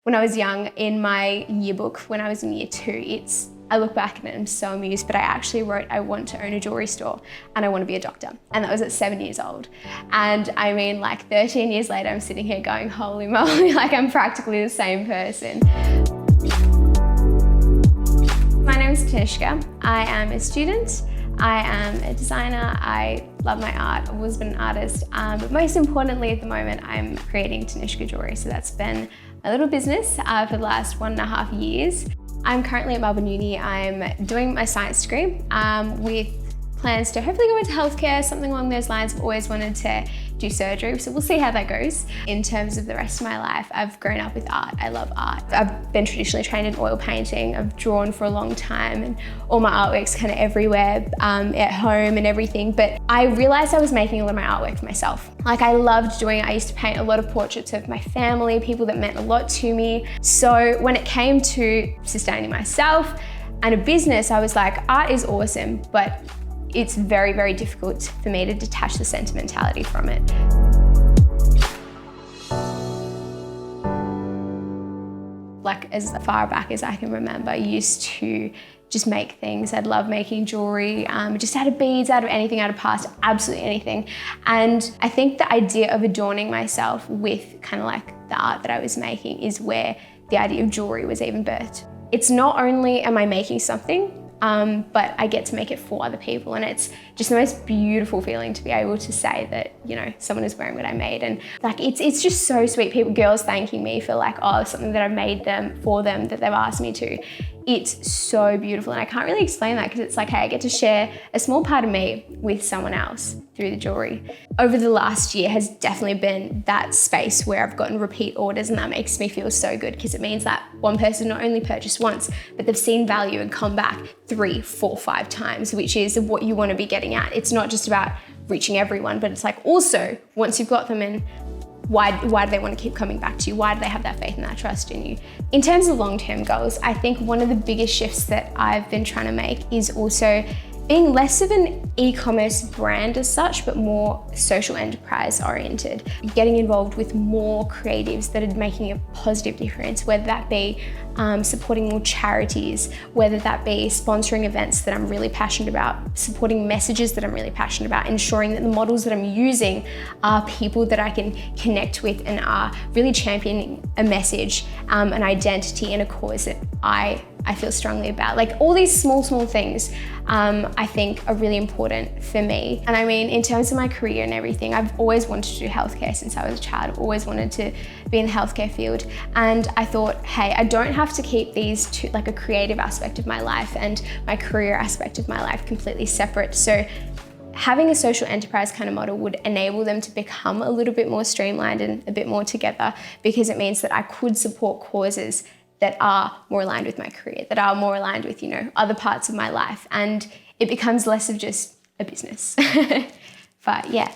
When I was young, in my yearbook, when I was in year 2, I look back and I'm so amused, but I actually wrote, I want to own a jewelry store and I want to be a doctor. And that was at 7 years old. And I mean, like 13 years later, I'm sitting here going, holy moly, like I'm practically the same person. My name is Tanishka. I am a student. I am a designer. I love my art. I've always been an artist. But most importantly at the moment, I'm creating Tanishka jewelry. So that's been my little business for the last 1.5 years. I'm currently at Melbourne Uni. I'm doing my science degree with plans to hopefully go into healthcare, something along those lines. I've always wanted to do surgery, so we'll see how that goes. In terms of the rest of my life, I've grown up with art. I love art. I've been traditionally trained in oil painting. I've drawn for a long time and all my artwork's kind of everywhere at home and everything, but I realized I was making a lot of my artwork for myself. Like I loved doing it. I used to paint a lot of portraits of my family, people that meant a lot to me. So when it came to sustaining myself and a business, I was like, art is awesome, but it's very, very difficult for me to detach the sentimentality from it. Like as far back as I can remember, I used to just make things. I'd love making jewelry, just out of beads, out of anything, out of pasta, absolutely anything. And I think the idea of adorning myself with kind of like the art that I was making is where the idea of jewelry was even birthed. It's not only am I making something, but I get to make it for other people, and it's just the most beautiful feeling to be able to say that, you know, someone is wearing what I made, and like it's just so sweet. Girls thanking me for like, oh, something that I've made for them that they've asked me to. It's so beautiful, and I can't really explain that because it's like, hey, I get to share a small part of me with someone else through the jewelry. Over the last year has definitely been that space where I've gotten repeat orders, and that makes me feel so good because it means that one person not only purchased once, but they've seen value and come back 3, 4, 5 times, which is what you want to be getting at. It's not just about reaching everyone, but it's like also once you've got them in, why do they want to keep coming back to you? Why do they have that faith and that trust in you? In terms of long-term goals, I think one of the biggest shifts that I've been trying to make is also being less of an e-commerce brand as such, but more social enterprise oriented. Getting involved with more creatives that are making a positive difference, whether that be supporting more charities, whether that be sponsoring events that I'm really passionate about, supporting messages that I'm really passionate about, ensuring that the models that I'm using are people that I can connect with and are really championing a message, an identity and a cause that I feel strongly about. Like all these small things I think are really important for me. And I mean, in terms of my career and everything, I've always wanted to do healthcare since I was a child. I've always wanted to be in the healthcare field. And I thought, hey, I don't have to keep these two, like a creative aspect of my life and my career aspect of my life, completely separate. So having a social enterprise kind of model would enable them to become a little bit more streamlined and a bit more together, because it means that I could support causes that are more aligned with my career, that are more aligned with, you know, other parts of my life. And it becomes less of just a business. But yeah.